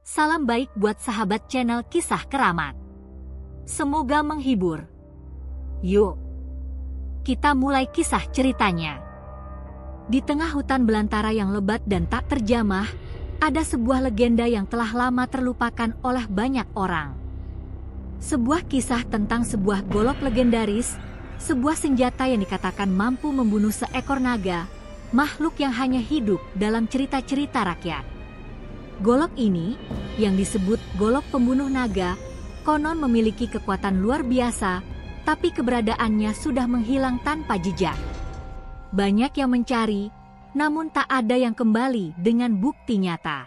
Salam baik buat sahabat channel Kisah Keramat. Semoga menghibur. Yuk, kita mulai kisah ceritanya. Di tengah hutan belantara yang lebat dan tak terjamah, ada sebuah legenda yang telah lama terlupakan oleh banyak orang. Sebuah kisah tentang sebuah golok legendaris, sebuah senjata yang dikatakan mampu membunuh seekor naga, makhluk yang hanya hidup dalam cerita-cerita rakyat. Golok ini, yang disebut golok pembunuh naga, konon memiliki kekuatan luar biasa, tapi keberadaannya sudah menghilang tanpa jejak. Banyak yang mencari, namun tak ada yang kembali dengan bukti nyata.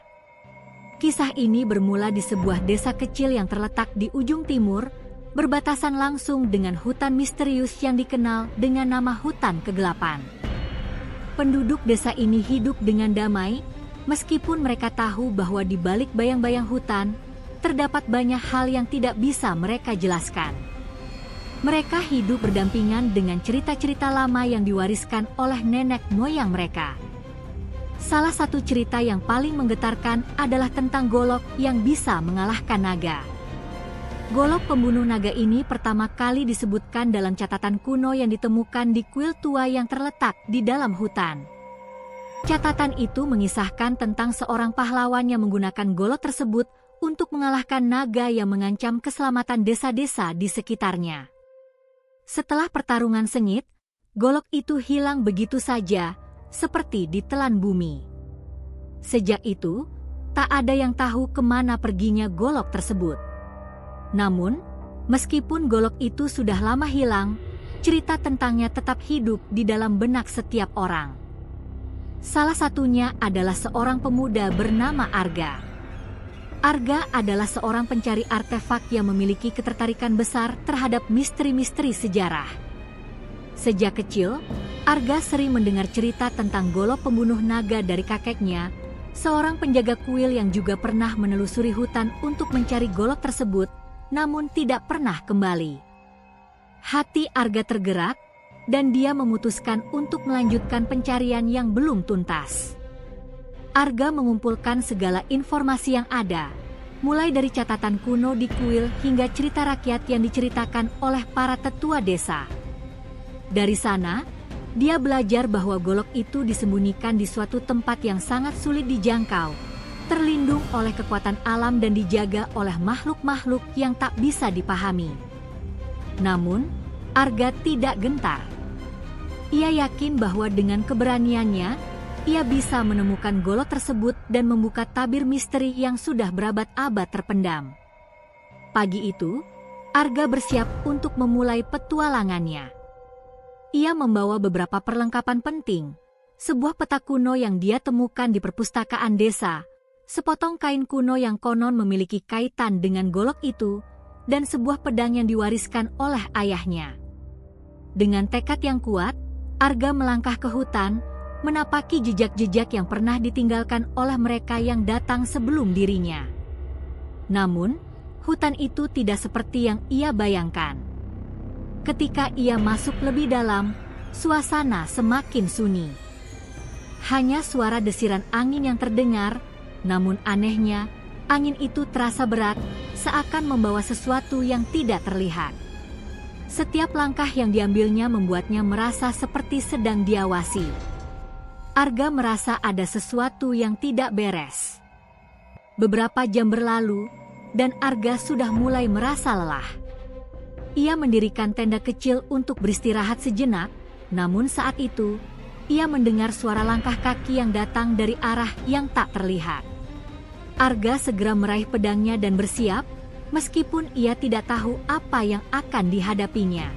Kisah ini bermula di sebuah desa kecil yang terletak di ujung timur, berbatasan langsung dengan hutan misterius yang dikenal dengan nama hutan kegelapan. Penduduk desa ini hidup dengan damai, meskipun mereka tahu bahwa di balik bayang-bayang hutan, terdapat banyak hal yang tidak bisa mereka jelaskan. Mereka hidup berdampingan dengan cerita-cerita lama yang diwariskan oleh nenek moyang mereka. Salah satu cerita yang paling menggetarkan adalah tentang golok yang bisa mengalahkan naga. Golok pembunuh naga ini pertama kali disebutkan dalam catatan kuno yang ditemukan di kuil tua yang terletak di dalam hutan. Catatan itu mengisahkan tentang seorang pahlawan yang menggunakan golok tersebut untuk mengalahkan naga yang mengancam keselamatan desa-desa di sekitarnya. Setelah pertarungan sengit, golok itu hilang begitu saja, seperti ditelan bumi. Sejak itu, tak ada yang tahu kemana perginya golok tersebut. Namun, meskipun golok itu sudah lama hilang, cerita tentangnya tetap hidup di dalam benak setiap orang. Salah satunya adalah seorang pemuda bernama Arga. Arga adalah seorang pencari artefak yang memiliki ketertarikan besar terhadap misteri-misteri sejarah. Sejak kecil, Arga sering mendengar cerita tentang golok pembunuh naga dari kakeknya, seorang penjaga kuil yang juga pernah menelusuri hutan untuk mencari golok tersebut, namun tidak pernah kembali. Hati Arga tergerak, dan dia memutuskan untuk melanjutkan pencarian yang belum tuntas. Arga mengumpulkan segala informasi yang ada, mulai dari catatan kuno di kuil hingga cerita rakyat yang diceritakan oleh para tetua desa. Dari sana, dia belajar bahwa golok itu disembunyikan di suatu tempat yang sangat sulit dijangkau, terlindung oleh kekuatan alam dan dijaga oleh makhluk-makhluk yang tak bisa dipahami. Namun, Arga tidak gentar. Ia yakin bahwa dengan keberaniannya, ia bisa menemukan golok tersebut dan membuka tabir misteri yang sudah berabad-abad terpendam. Pagi itu, Arga bersiap untuk memulai petualangannya. Ia membawa beberapa perlengkapan penting, sebuah peta kuno yang dia temukan di perpustakaan desa, sepotong kain kuno yang konon memiliki kaitan dengan golok itu, dan sebuah pedang yang diwariskan oleh ayahnya. Dengan tekad yang kuat, Arga melangkah ke hutan, menapaki jejak-jejak yang pernah ditinggalkan oleh mereka yang datang sebelum dirinya. Namun, hutan itu tidak seperti yang ia bayangkan. Ketika ia masuk lebih dalam, suasana semakin sunyi. Hanya suara desiran angin yang terdengar, namun anehnya, angin itu terasa berat, seakan membawa sesuatu yang tidak terlihat. Setiap langkah yang diambilnya membuatnya merasa seperti sedang diawasi. Arga merasa ada sesuatu yang tidak beres. Beberapa jam berlalu, dan Arga sudah mulai merasa lelah. Ia mendirikan tenda kecil untuk beristirahat sejenak, namun saat itu, ia mendengar suara langkah kaki yang datang dari arah yang tak terlihat. Arga segera meraih pedangnya dan bersiap, meskipun ia tidak tahu apa yang akan dihadapinya.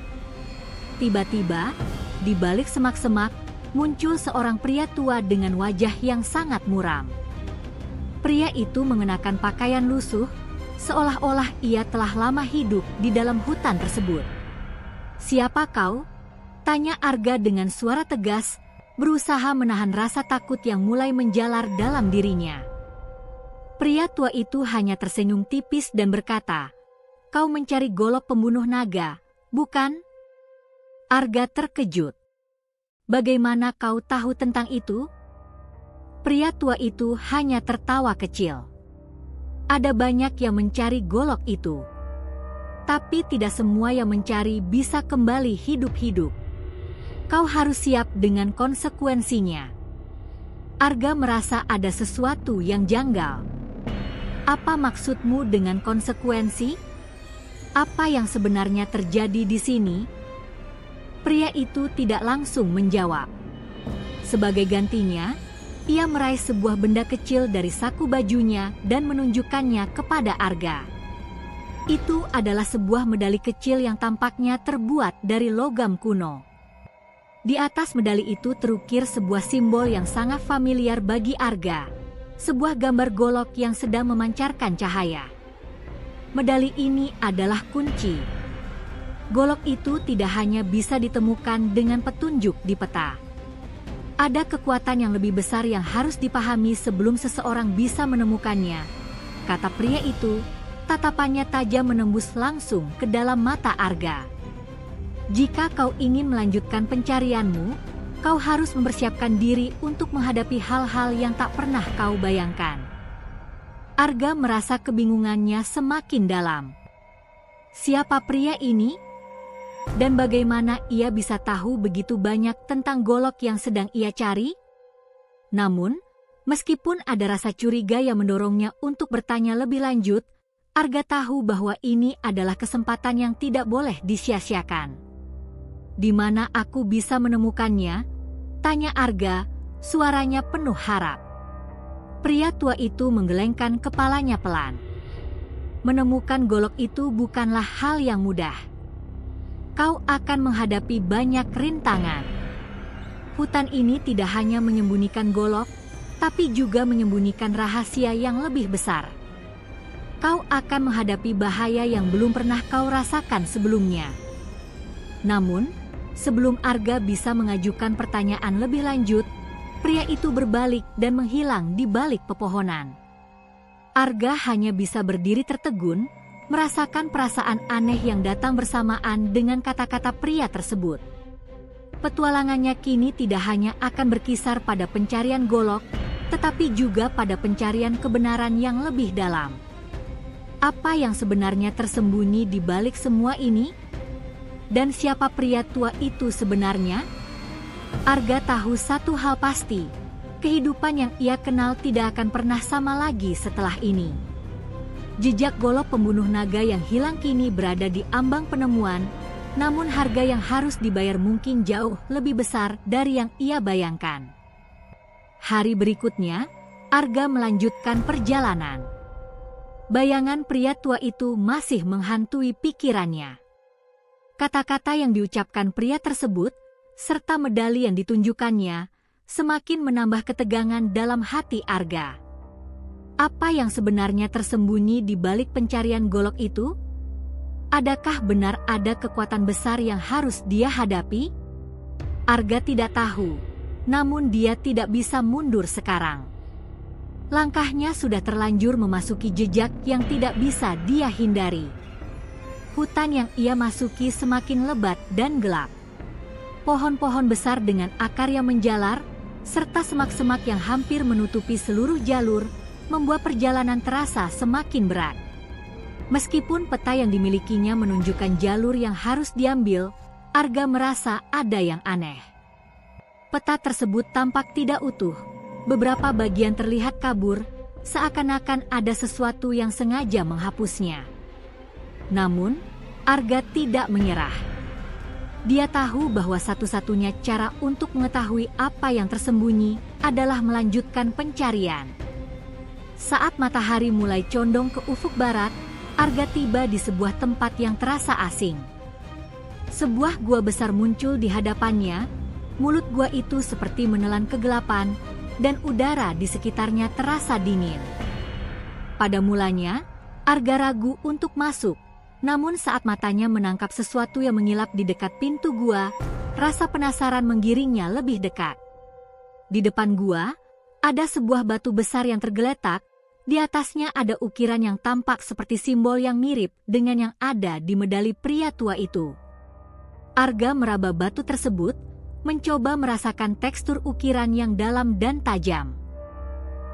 Tiba-tiba, di balik semak-semak, muncul seorang pria tua dengan wajah yang sangat muram. Pria itu mengenakan pakaian lusuh, seolah-olah ia telah lama hidup di dalam hutan tersebut. "Siapa kau?" tanya Arga dengan suara tegas, berusaha menahan rasa takut yang mulai menjalar dalam dirinya. Pria tua itu hanya tersenyum tipis dan berkata, "Kau mencari golok pembunuh naga, bukan?" Arga terkejut. "Bagaimana kau tahu tentang itu?" Pria tua itu hanya tertawa kecil. Ada banyak yang mencari golok itu. Tapi tidak semua yang mencari bisa kembali hidup-hidup. Kau harus siap dengan konsekuensinya. Arga merasa ada sesuatu yang janggal. Apa maksudmu dengan konsekuensi? Apa yang sebenarnya terjadi di sini? Pria itu tidak langsung menjawab. Sebagai gantinya, ia meraih sebuah benda kecil dari saku bajunya dan menunjukkannya kepada Arga. Itu adalah sebuah medali kecil yang tampaknya terbuat dari logam kuno. Di atas medali itu terukir sebuah simbol yang sangat familiar bagi Arga, sebuah gambar golok yang sedang memancarkan cahaya. Medali ini adalah kunci. Golok itu tidak hanya bisa ditemukan dengan petunjuk di peta. Ada kekuatan yang lebih besar yang harus dipahami sebelum seseorang bisa menemukannya, kata pria itu. Tatapannya tajam menembus langsung ke dalam mata Arga. Jika kau ingin melanjutkan pencarianmu, kau harus mempersiapkan diri untuk menghadapi hal-hal yang tak pernah kau bayangkan. Arga merasa kebingungannya semakin dalam. Siapa pria ini? Dan bagaimana ia bisa tahu begitu banyak tentang golok yang sedang ia cari? Namun, meskipun ada rasa curiga yang mendorongnya untuk bertanya lebih lanjut, Arga tahu bahwa ini adalah kesempatan yang tidak boleh disia-siakan. Di mana aku bisa menemukannya? Tanya Arga, suaranya penuh harap. Pria tua itu menggelengkan kepalanya pelan. Menemukan golok itu bukanlah hal yang mudah. Kau akan menghadapi banyak rintangan. Hutan ini tidak hanya menyembunyikan golok, tapi juga menyembunyikan rahasia yang lebih besar. Kau akan menghadapi bahaya yang belum pernah kau rasakan sebelumnya. Namun, sebelum Arga bisa mengajukan pertanyaan lebih lanjut, pria itu berbalik dan menghilang di balik pepohonan. Arga hanya bisa berdiri tertegun, merasakan perasaan aneh yang datang bersamaan dengan kata-kata pria tersebut. Petualangannya kini tidak hanya akan berkisar pada pencarian golok, tetapi juga pada pencarian kebenaran yang lebih dalam. Apa yang sebenarnya tersembunyi di balik semua ini? Dan siapa pria tua itu sebenarnya? Arga tahu satu hal pasti, kehidupan yang ia kenal tidak akan pernah sama lagi setelah ini. Jejak golok pembunuh naga yang hilang kini berada di ambang penemuan, namun harga yang harus dibayar mungkin jauh lebih besar dari yang ia bayangkan. Hari berikutnya, Arga melanjutkan perjalanan. Bayangan pria tua itu masih menghantui pikirannya. Kata-kata yang diucapkan pria tersebut, serta medali yang ditunjukkannya, semakin menambah ketegangan dalam hati Arga. Apa yang sebenarnya tersembunyi di balik pencarian golok itu? Adakah benar ada kekuatan besar yang harus dia hadapi? Arga tidak tahu, namun dia tidak bisa mundur sekarang. Langkahnya sudah terlanjur memasuki jejak yang tidak bisa dia hindari. Hutan yang ia masuki semakin lebat dan gelap. Pohon-pohon besar dengan akar yang menjalar, serta semak-semak yang hampir menutupi seluruh jalur, membuat perjalanan terasa semakin berat. Meskipun peta yang dimilikinya menunjukkan jalur yang harus diambil, Arga merasa ada yang aneh. Peta tersebut tampak tidak utuh. Beberapa bagian terlihat kabur, seakan-akan ada sesuatu yang sengaja menghapusnya. Namun, Arga tidak menyerah. Dia tahu bahwa satu-satunya cara untuk mengetahui apa yang tersembunyi adalah melanjutkan pencarian. Saat matahari mulai condong ke ufuk barat, Arga tiba di sebuah tempat yang terasa asing. Sebuah gua besar muncul di hadapannya, mulut gua itu seperti menelan kegelapan, dan udara di sekitarnya terasa dingin. Pada mulanya, Arga ragu untuk masuk, namun saat matanya menangkap sesuatu yang mengilap di dekat pintu gua, rasa penasaran menggiringnya lebih dekat. Di depan gua, ada sebuah batu besar yang tergeletak, di atasnya ada ukiran yang tampak seperti simbol yang mirip dengan yang ada di medali pria tua itu. Arga meraba batu tersebut, mencoba merasakan tekstur ukiran yang dalam dan tajam.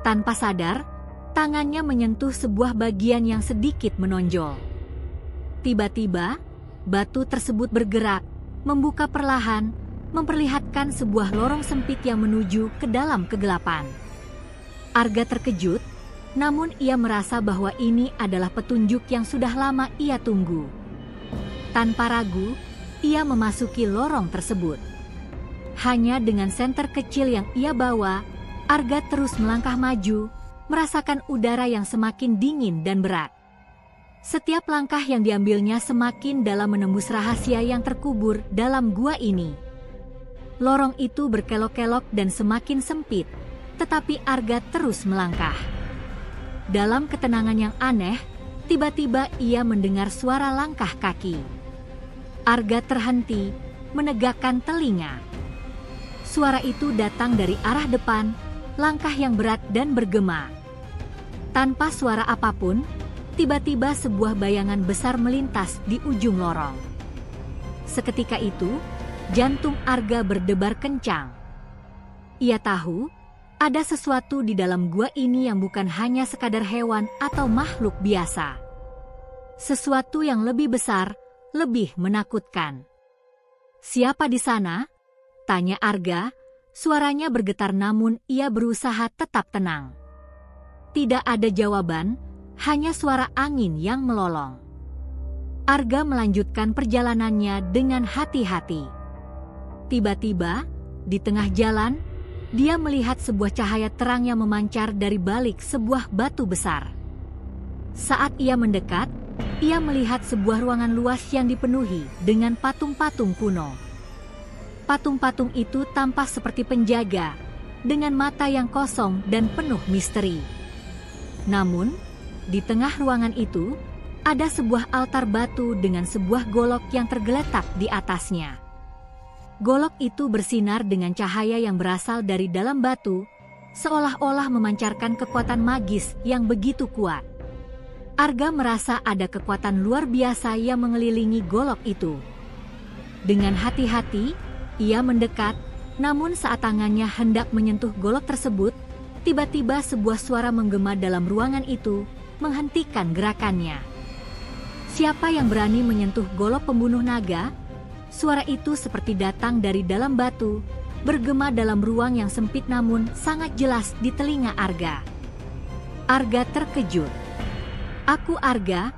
Tanpa sadar, tangannya menyentuh sebuah bagian yang sedikit menonjol. Tiba-tiba, batu tersebut bergerak, membuka perlahan, memperlihatkan sebuah lorong sempit yang menuju ke dalam kegelapan. Arga terkejut, namun ia merasa bahwa ini adalah petunjuk yang sudah lama ia tunggu. Tanpa ragu, ia memasuki lorong tersebut. Hanya dengan senter kecil yang ia bawa, Arga terus melangkah maju, merasakan udara yang semakin dingin dan berat. Setiap langkah yang diambilnya semakin dalam menembus rahasia yang terkubur dalam gua ini. Lorong itu berkelok-kelok dan semakin sempit, tetapi Arga terus melangkah. Dalam ketenangan yang aneh, tiba-tiba ia mendengar suara langkah kaki. Arga terhenti, menegakkan telinga. Suara itu datang dari arah depan, langkah yang berat dan bergema. Tanpa suara apapun, tiba-tiba sebuah bayangan besar melintas di ujung lorong. Seketika itu, jantung Arga berdebar kencang. Ia tahu, ada sesuatu di dalam gua ini yang bukan hanya sekadar hewan atau makhluk biasa. Sesuatu yang lebih besar, lebih menakutkan. "Siapa di sana?" tanya Arga. Suaranya bergetar namun ia berusaha tetap tenang. Tidak ada jawaban, hanya suara angin yang melolong. Arga melanjutkan perjalanannya dengan hati-hati. Tiba-tiba, di tengah jalan, dia melihat sebuah cahaya terang yang memancar dari balik sebuah batu besar. Saat ia mendekat, ia melihat sebuah ruangan luas yang dipenuhi dengan patung-patung kuno. Patung-patung itu tampak seperti penjaga, dengan mata yang kosong dan penuh misteri. Namun, di tengah ruangan itu, ada sebuah altar batu dengan sebuah golok yang tergeletak di atasnya. Golok itu bersinar dengan cahaya yang berasal dari dalam batu, seolah-olah memancarkan kekuatan magis yang begitu kuat. Arga merasa ada kekuatan luar biasa yang mengelilingi golok itu. Dengan hati-hati, ia mendekat, namun saat tangannya hendak menyentuh golok tersebut, tiba-tiba sebuah suara menggema dalam ruangan itu, menghentikan gerakannya. "Siapa yang berani menyentuh golok pembunuh naga?" Suara itu seperti datang dari dalam batu, bergema dalam ruang yang sempit namun sangat jelas di telinga Arga. Arga terkejut. "Aku Arga,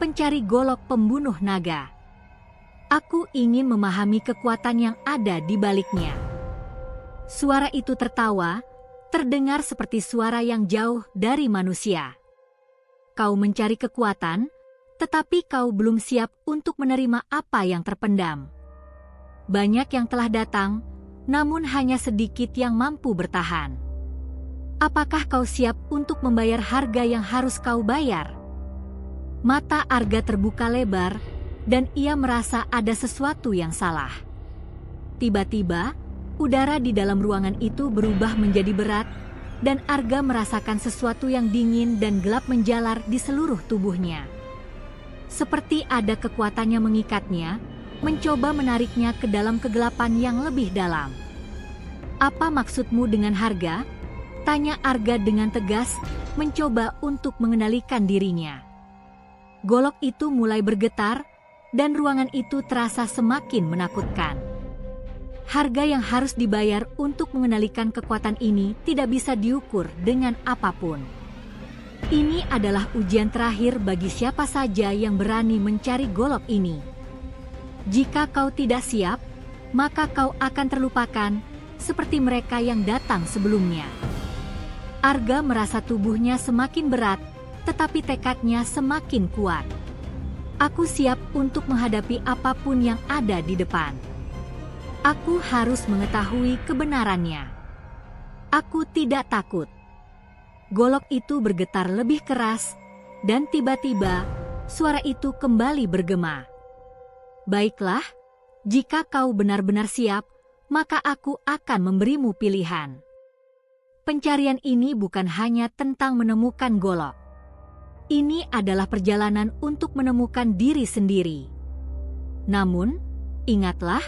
pencari golok pembunuh naga. Aku ingin memahami kekuatan yang ada di baliknya." Suara itu tertawa, terdengar seperti suara yang jauh dari manusia. "Kau mencari kekuatan, tetapi kau belum siap untuk menerima apa yang terpendam. Banyak yang telah datang, namun hanya sedikit yang mampu bertahan. Apakah kau siap untuk membayar harga yang harus kau bayar?" Mata Arga terbuka lebar, dan ia merasa ada sesuatu yang salah. Tiba-tiba, udara di dalam ruangan itu berubah menjadi berat, dan Arga merasakan sesuatu yang dingin dan gelap menjalar di seluruh tubuhnya. Seperti ada kekuatan yang mengikatnya, mencoba menariknya ke dalam kegelapan yang lebih dalam. "Apa maksudmu dengan harga?" tanya Arga dengan tegas, mencoba untuk mengendalikan dirinya. Golok itu mulai bergetar, dan ruangan itu terasa semakin menakutkan. Harga yang harus dibayar untuk mengendalikan kekuatan ini tidak bisa diukur dengan apapun. Ini adalah ujian terakhir bagi siapa saja yang berani mencari golok ini. Jika kau tidak siap, maka kau akan terlupakan, seperti mereka yang datang sebelumnya. Arga merasa tubuhnya semakin berat, tetapi tekadnya semakin kuat. "Aku siap untuk menghadapi apapun yang ada di depan. Aku harus mengetahui kebenarannya. Aku tidak takut." Golok itu bergetar lebih keras, dan tiba-tiba suara itu kembali bergema. "Baiklah, jika kau benar-benar siap, maka aku akan memberimu pilihan. Pencarian ini bukan hanya tentang menemukan golok. Ini adalah perjalanan untuk menemukan diri sendiri. Namun, ingatlah,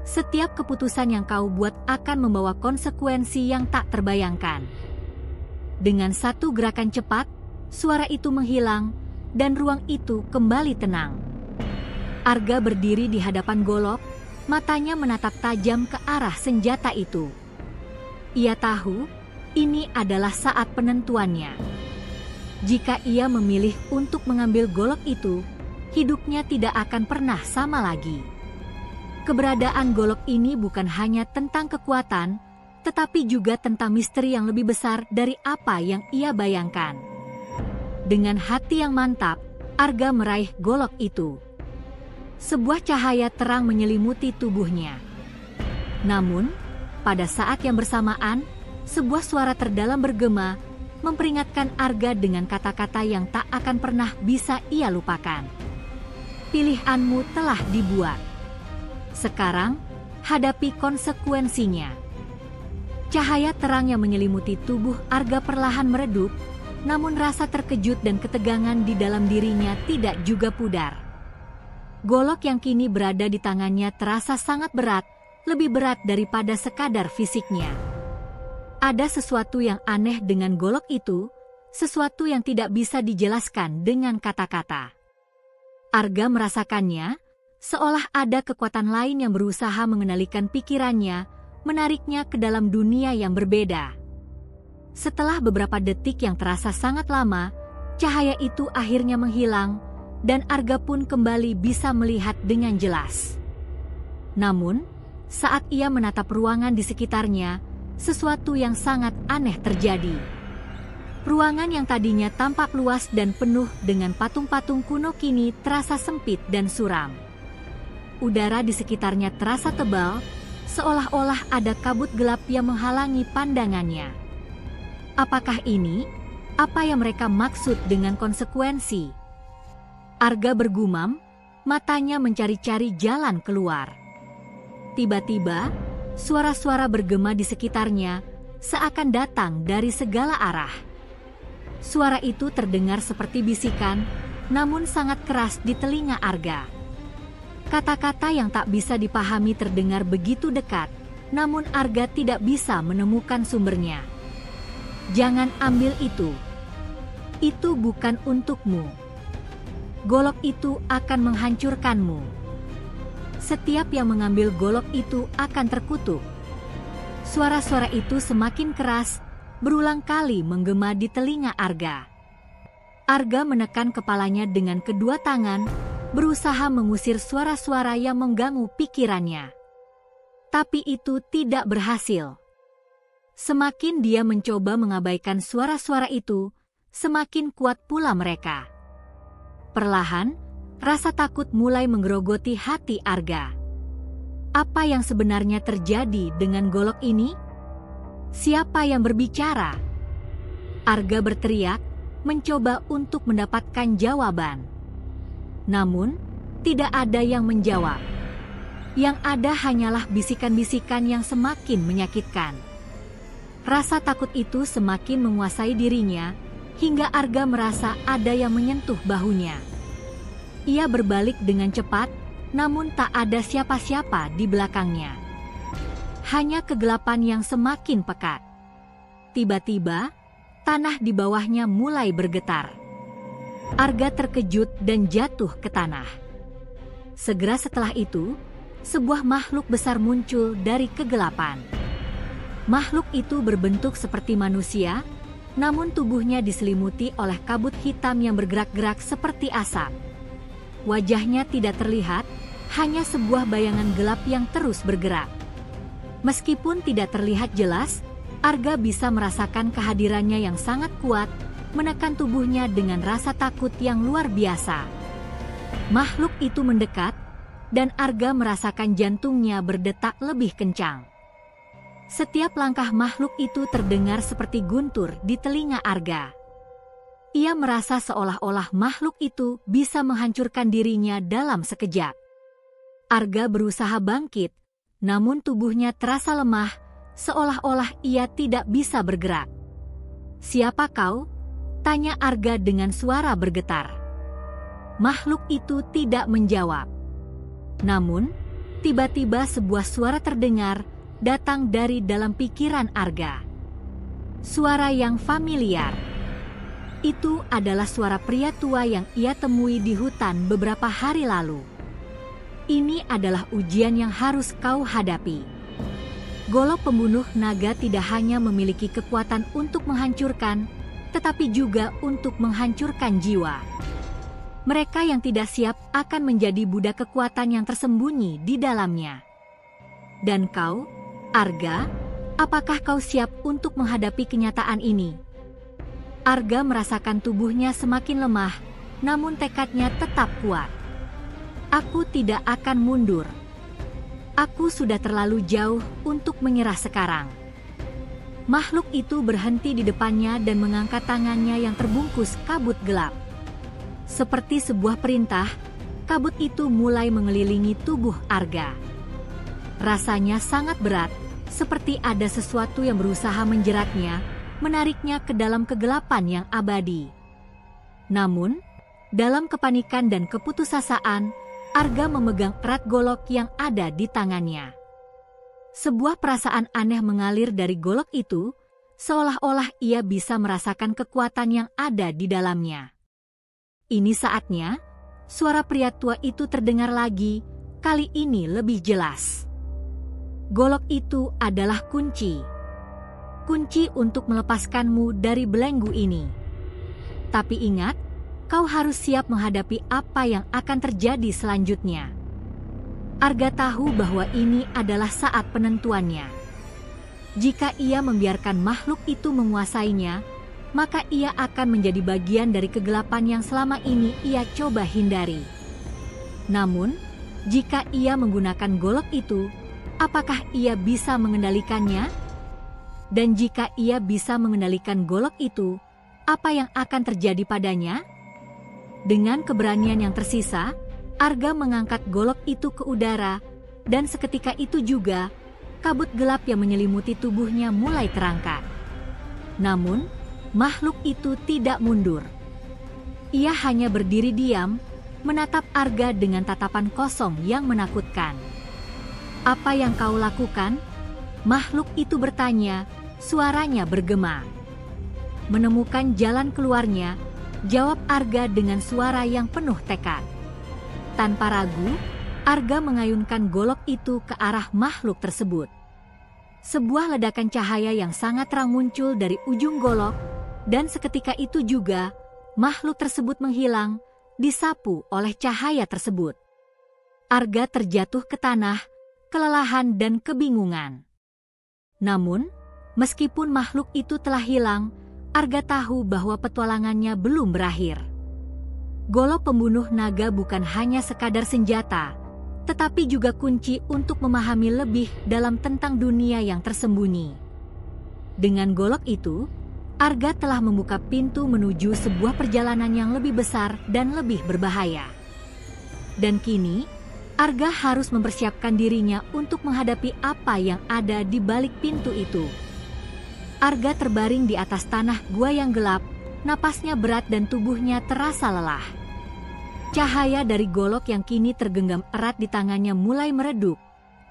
setiap keputusan yang kau buat akan membawa konsekuensi yang tak terbayangkan. Dengan satu gerakan cepat, suara itu menghilang, dan ruang itu kembali tenang. Arga berdiri di hadapan Golok, matanya menatap tajam ke arah senjata itu. Ia tahu, ini adalah saat penentuannya. Jika ia memilih untuk mengambil golok itu, hidupnya tidak akan pernah sama lagi. Keberadaan golok ini bukan hanya tentang kekuatan, tetapi juga tentang misteri yang lebih besar dari apa yang ia bayangkan. Dengan hati yang mantap, Arga meraih golok itu. Sebuah cahaya terang menyelimuti tubuhnya. Namun, pada saat yang bersamaan, sebuah suara terdalam bergema, memperingatkan Arga dengan kata-kata yang tak akan pernah bisa ia lupakan. Pilihanmu telah dibuat. Sekarang, hadapi konsekuensinya. Cahaya terang yang menyelimuti tubuh Arga perlahan meredup, namun rasa terkejut dan ketegangan di dalam dirinya tidak juga pudar. Golok yang kini berada di tangannya terasa sangat berat, lebih berat daripada sekadar fisiknya. Ada sesuatu yang aneh dengan golok itu, sesuatu yang tidak bisa dijelaskan dengan kata-kata. Arga merasakannya, seolah ada kekuatan lain yang berusaha mengendalikan pikirannya, menariknya ke dalam dunia yang berbeda. Setelah beberapa detik yang terasa sangat lama, cahaya itu akhirnya menghilang, dan Arga pun kembali bisa melihat dengan jelas. Namun, saat ia menatap ruangan di sekitarnya, sesuatu yang sangat aneh terjadi. Ruangan yang tadinya tampak luas dan penuh dengan patung-patung kuno kini terasa sempit dan suram. Udara di sekitarnya terasa tebal, seolah-olah ada kabut gelap yang menghalangi pandangannya. Apakah ini apa yang mereka maksud dengan konsekuensi? Arga bergumam, matanya mencari-cari jalan keluar. Tiba-tiba, suara-suara bergema di sekitarnya, seakan datang dari segala arah. Suara itu terdengar seperti bisikan, namun sangat keras di telinga Arga. Kata-kata yang tak bisa dipahami terdengar begitu dekat, namun Arga tidak bisa menemukan sumbernya. Jangan ambil itu. Itu bukan untukmu. Golok itu akan menghancurkanmu. Setiap yang mengambil golok itu akan terkutuk. Suara-suara itu semakin keras, berulang kali menggema di telinga Arga. Arga menekan kepalanya dengan kedua tangan, berusaha mengusir suara-suara yang mengganggu pikirannya. Tapi itu tidak berhasil. Semakin dia mencoba mengabaikan suara-suara itu, semakin kuat pula mereka. Perlahan, rasa takut mulai menggerogoti hati Arga. Apa yang sebenarnya terjadi dengan golok ini? Siapa yang berbicara? Arga berteriak, mencoba untuk mendapatkan jawaban. Namun, tidak ada yang menjawab. Yang ada hanyalah bisikan-bisikan yang semakin menyakitkan. Rasa takut itu semakin menguasai dirinya, hingga Arga merasa ada yang menyentuh bahunya. Ia berbalik dengan cepat, namun tak ada siapa-siapa di belakangnya. Hanya kegelapan yang semakin pekat. Tiba-tiba, tanah di bawahnya mulai bergetar. Arga terkejut dan jatuh ke tanah. Segera setelah itu, sebuah makhluk besar muncul dari kegelapan. Makhluk itu berbentuk seperti manusia, namun tubuhnya diselimuti oleh kabut hitam yang bergerak-gerak seperti asap. Wajahnya tidak terlihat, hanya sebuah bayangan gelap yang terus bergerak. Meskipun tidak terlihat jelas, Arga bisa merasakan kehadirannya yang sangat kuat, menekan tubuhnya dengan rasa takut yang luar biasa. Makhluk itu mendekat, dan Arga merasakan jantungnya berdetak lebih kencang. Setiap langkah makhluk itu terdengar seperti guntur di telinga Arga. Ia merasa seolah-olah makhluk itu bisa menghancurkan dirinya dalam sekejap. Arga berusaha bangkit, namun tubuhnya terasa lemah, seolah-olah ia tidak bisa bergerak. "Siapa kau?" tanya Arga dengan suara bergetar. Makhluk itu tidak menjawab. Namun, tiba-tiba sebuah suara terdengar, datang dari dalam pikiran Arga. Suara yang familiar. Itu adalah suara pria tua yang ia temui di hutan beberapa hari lalu. Ini adalah ujian yang harus kau hadapi. Golok pembunuh naga tidak hanya memiliki kekuatan untuk menghancurkan, tetapi juga untuk menghancurkan jiwa. Mereka yang tidak siap akan menjadi budak kekuatan yang tersembunyi di dalamnya. Dan kau, Arga, apakah kau siap untuk menghadapi kenyataan ini? Arga merasakan tubuhnya semakin lemah, namun tekadnya tetap kuat. Aku tidak akan mundur. Aku sudah terlalu jauh untuk menyerah sekarang. Makhluk itu berhenti di depannya dan mengangkat tangannya yang terbungkus kabut gelap. Seperti sebuah perintah, kabut itu mulai mengelilingi tubuh Arga. Rasanya sangat berat, seperti ada sesuatu yang berusaha menjeratnya, menariknya ke dalam kegelapan yang abadi. Namun, dalam kepanikan dan keputusasaan, Arga memegang erat golok yang ada di tangannya. Sebuah perasaan aneh mengalir dari golok itu, seolah-olah ia bisa merasakan kekuatan yang ada di dalamnya. Ini saatnya, suara pria tua itu terdengar lagi, kali ini lebih jelas. Golok itu adalah kunci. Kunci untuk melepaskanmu dari belenggu ini. Tapi ingat, kau harus siap menghadapi apa yang akan terjadi selanjutnya. Arga tahu bahwa ini adalah saat penentuannya. Jika ia membiarkan makhluk itu menguasainya, maka ia akan menjadi bagian dari kegelapan yang selama ini ia coba hindari. Namun, jika ia menggunakan golok itu, apakah ia bisa mengendalikannya? Dan jika ia bisa mengendalikan golok itu, apa yang akan terjadi padanya? Dengan keberanian yang tersisa, Arga mengangkat golok itu ke udara, dan seketika itu juga, kabut gelap yang menyelimuti tubuhnya mulai terangkat. Namun, makhluk itu tidak mundur. Ia hanya berdiri diam, menatap Arga dengan tatapan kosong yang menakutkan. "Apa yang kau lakukan?" Makhluk itu bertanya, suaranya bergema. Menemukan jalan keluarnya, jawab Arga dengan suara yang penuh tekad. Tanpa ragu, Arga mengayunkan golok itu ke arah makhluk tersebut. Sebuah ledakan cahaya yang sangat terang muncul dari ujung golok, dan seketika itu juga, makhluk tersebut menghilang, disapu oleh cahaya tersebut. Arga terjatuh ke tanah, kelelahan dan kebingungan. Namun, meskipun makhluk itu telah hilang, Arga tahu bahwa petualangannya belum berakhir. Golok pembunuh naga bukan hanya sekadar senjata, tetapi juga kunci untuk memahami lebih dalam tentang dunia yang tersembunyi. Dengan golok itu, Arga telah membuka pintu menuju sebuah perjalanan yang lebih besar dan lebih berbahaya. Dan kini, Arga harus mempersiapkan dirinya untuk menghadapi apa yang ada di balik pintu itu. Arga terbaring di atas tanah gua yang gelap, napasnya berat dan tubuhnya terasa lelah. Cahaya dari golok yang kini tergenggam erat di tangannya mulai meredup,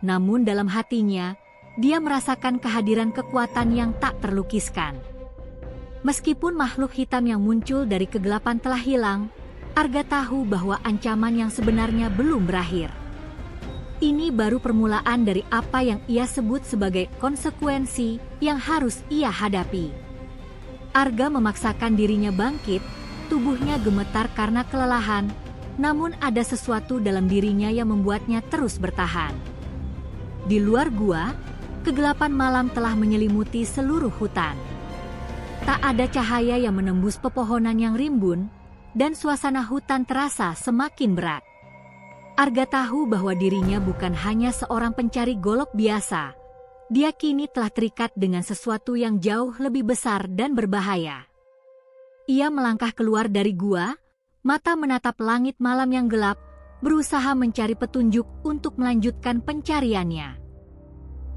namun dalam hatinya, dia merasakan kehadiran kekuatan yang tak terlukiskan. Meskipun makhluk hitam yang muncul dari kegelapan telah hilang, Arga tahu bahwa ancaman yang sebenarnya belum berakhir. Ini baru permulaan dari apa yang ia sebut sebagai konsekuensi yang harus ia hadapi. Arga memaksakan dirinya bangkit, tubuhnya gemetar karena kelelahan, namun ada sesuatu dalam dirinya yang membuatnya terus bertahan. Di luar gua, kegelapan malam telah menyelimuti seluruh hutan. Tak ada cahaya yang menembus pepohonan yang rimbun, dan suasana hutan terasa semakin berat. Arga tahu bahwa dirinya bukan hanya seorang pencari golok biasa. Dia kini telah terikat dengan sesuatu yang jauh lebih besar dan berbahaya. Ia melangkah keluar dari gua, mata menatap langit malam yang gelap, berusaha mencari petunjuk untuk melanjutkan pencariannya.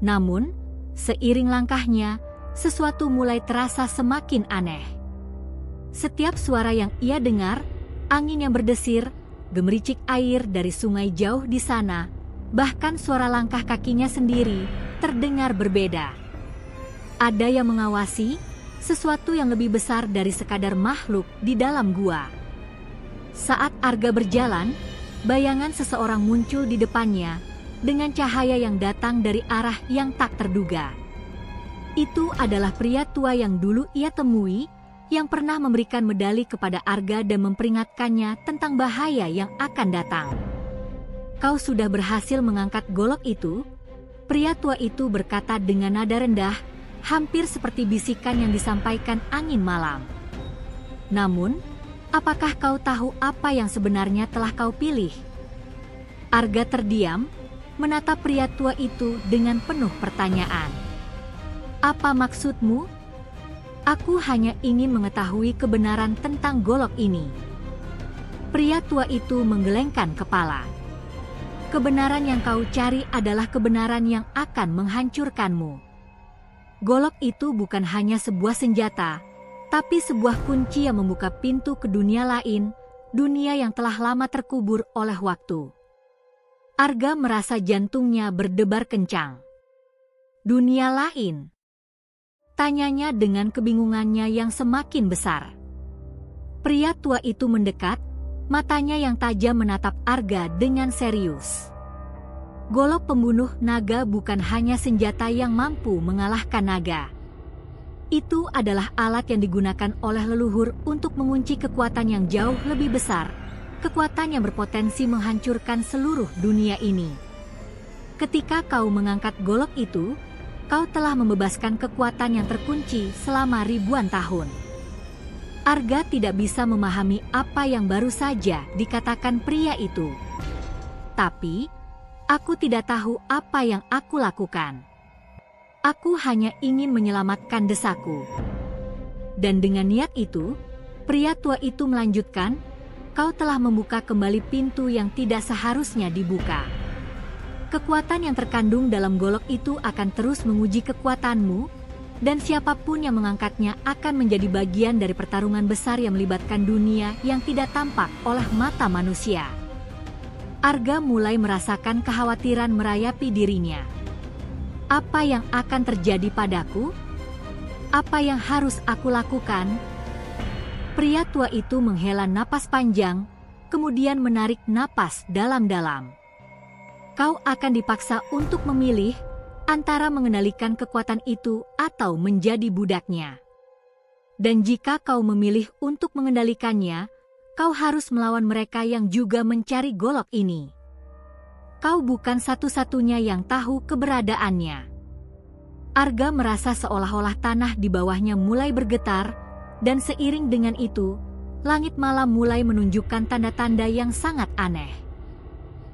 Namun, seiring langkahnya, sesuatu mulai terasa semakin aneh. Setiap suara yang ia dengar, angin yang berdesir, gemericik air dari sungai jauh di sana, bahkan suara langkah kakinya sendiri terdengar berbeda. Ada yang mengawasi, sesuatu yang lebih besar dari sekadar makhluk di dalam gua. Saat Arga berjalan, bayangan seseorang muncul di depannya dengan cahaya yang datang dari arah yang tak terduga. Itu adalah pria tua yang dulu ia temui, yang pernah memberikan medali kepada Arga dan memperingatkannya tentang bahaya yang akan datang. "Kau sudah berhasil mengangkat golok itu?" Pria tua itu berkata dengan nada rendah, hampir seperti bisikan yang disampaikan angin malam. "Namun, apakah kau tahu apa yang sebenarnya telah kau pilih?" Arga terdiam, menatap pria tua itu dengan penuh pertanyaan. "Apa maksudmu?" "Aku hanya ingin mengetahui kebenaran tentang golok ini." Pria tua itu menggelengkan kepala. "Kebenaran yang kau cari adalah kebenaran yang akan menghancurkanmu. Golok itu bukan hanya sebuah senjata, tapi sebuah kunci yang membuka pintu ke dunia lain, dunia yang telah lama terkubur oleh waktu." Arga merasa jantungnya berdebar kencang. "Dunia lain?" tanyanya dengan kebingungannya yang semakin besar. Pria tua itu mendekat, matanya yang tajam menatap Arga dengan serius. Golok pembunuh naga bukan hanya senjata yang mampu mengalahkan naga. Itu adalah alat yang digunakan oleh leluhur untuk mengunci kekuatan yang jauh lebih besar, kekuatan yang berpotensi menghancurkan seluruh dunia ini. Ketika kau mengangkat golok itu, kau telah membebaskan kekuatan yang terkunci selama ribuan tahun. Arga tidak bisa memahami apa yang baru saja dikatakan pria itu. "Tapi, aku tidak tahu apa yang aku lakukan. Aku hanya ingin menyelamatkan desaku." Dan dengan niat itu, pria tua itu melanjutkan, "Kau telah membuka kembali pintu yang tidak seharusnya dibuka. Kekuatan yang terkandung dalam golok itu akan terus menguji kekuatanmu, dan siapapun yang mengangkatnya akan menjadi bagian dari pertarungan besar yang melibatkan dunia yang tidak tampak oleh mata manusia." Arga mulai merasakan kekhawatiran merayapi dirinya. Apa yang akan terjadi padaku? Apa yang harus aku lakukan? Pria tua itu menghela napas panjang, kemudian menarik napas dalam-dalam. Kau akan dipaksa untuk memilih antara mengendalikan kekuatan itu atau menjadi budaknya. Dan jika kau memilih untuk mengendalikannya, kau harus melawan mereka yang juga mencari golok ini. Kau bukan satu-satunya yang tahu keberadaannya. Arga merasa seolah-olah tanah di bawahnya mulai bergetar, dan seiring dengan itu, langit malam mulai menunjukkan tanda-tanda yang sangat aneh.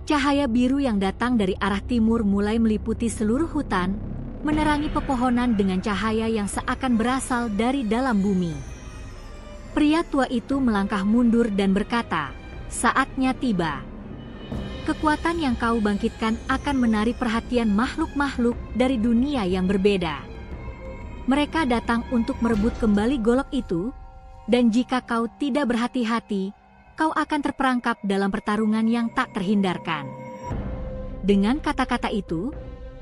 Cahaya biru yang datang dari arah timur mulai meliputi seluruh hutan, menerangi pepohonan dengan cahaya yang seakan berasal dari dalam bumi. Pria tua itu melangkah mundur dan berkata, "Saatnya tiba. Kekuatan yang kau bangkitkan akan menarik perhatian makhluk-makhluk dari dunia yang berbeda. Mereka datang untuk merebut kembali golok itu, dan jika kau tidak berhati-hati, kau akan terperangkap dalam pertarungan yang tak terhindarkan." Dengan kata-kata itu,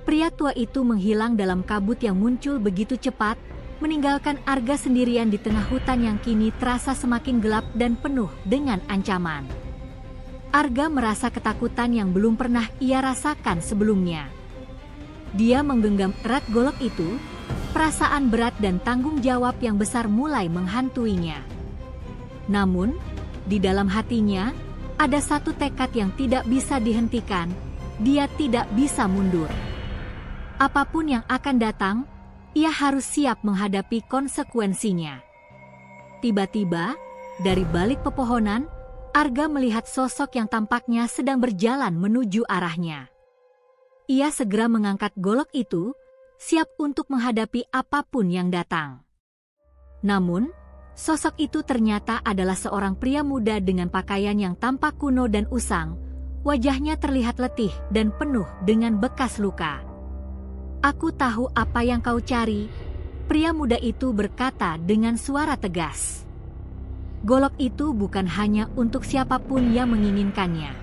pria tua itu menghilang dalam kabut yang muncul begitu cepat, meninggalkan Arga sendirian di tengah hutan yang kini terasa semakin gelap dan penuh dengan ancaman. Arga merasa ketakutan yang belum pernah ia rasakan sebelumnya. Dia menggenggam erat golok itu, perasaan berat dan tanggung jawab yang besar mulai menghantuinya. Namun, di dalam hatinya, ada satu tekad yang tidak bisa dihentikan. Dia tidak bisa mundur. Apapun yang akan datang, ia harus siap menghadapi konsekuensinya. Tiba-tiba, dari balik pepohonan, Arga melihat sosok yang tampaknya sedang berjalan menuju arahnya. Ia segera mengangkat golok itu, siap untuk menghadapi apapun yang datang. Namun, sosok itu ternyata adalah seorang pria muda dengan pakaian yang tampak kuno dan usang. Wajahnya terlihat letih dan penuh dengan bekas luka. "Aku tahu apa yang kau cari," pria muda itu berkata dengan suara tegas. "Golok itu bukan hanya untuk siapapun yang menginginkannya.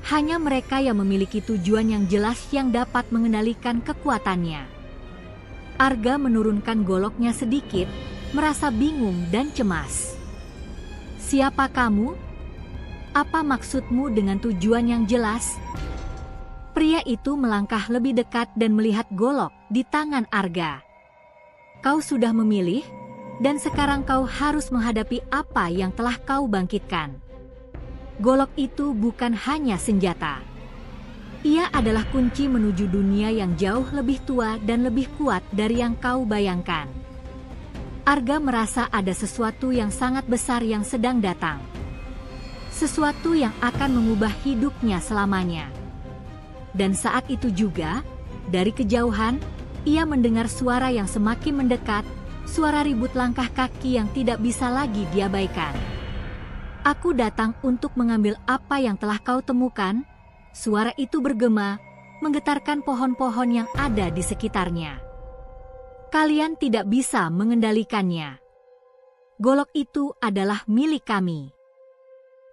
Hanya mereka yang memiliki tujuan yang jelas yang dapat mengendalikan kekuatannya. Arga menurunkan goloknya sedikit, merasa bingung dan cemas. Siapa kamu? Apa maksudmu dengan tujuan yang jelas? Pria itu melangkah lebih dekat dan melihat golok di tangan Arga. Kau sudah memilih, dan sekarang kau harus menghadapi apa yang telah kau bangkitkan. Golok itu bukan hanya senjata. Ia adalah kunci menuju dunia yang jauh lebih tua dan lebih kuat dari yang kau bayangkan. Arga merasa ada sesuatu yang sangat besar yang sedang datang. Sesuatu yang akan mengubah hidupnya selamanya. Dan saat itu juga, dari kejauhan, ia mendengar suara yang semakin mendekat, suara ribut langkah kaki yang tidak bisa lagi diabaikan. Aku datang untuk mengambil apa yang telah kau temukan, suara itu bergema, menggetarkan pohon-pohon yang ada di sekitarnya. Kalian tidak bisa mengendalikannya. Golok itu adalah milik kami.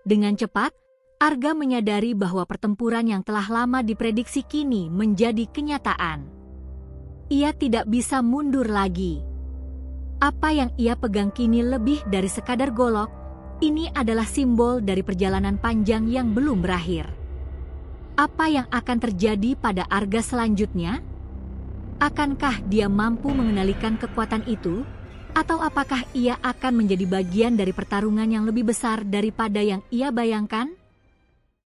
Dengan cepat, Arga menyadari bahwa pertempuran yang telah lama diprediksi kini menjadi kenyataan. Ia tidak bisa mundur lagi. Apa yang ia pegang kini lebih dari sekadar golok, ini adalah simbol dari perjalanan panjang yang belum berakhir. Apa yang akan terjadi pada Arga selanjutnya? Akankah dia mampu mengendalikan kekuatan itu? Atau apakah ia akan menjadi bagian dari pertarungan yang lebih besar daripada yang ia bayangkan?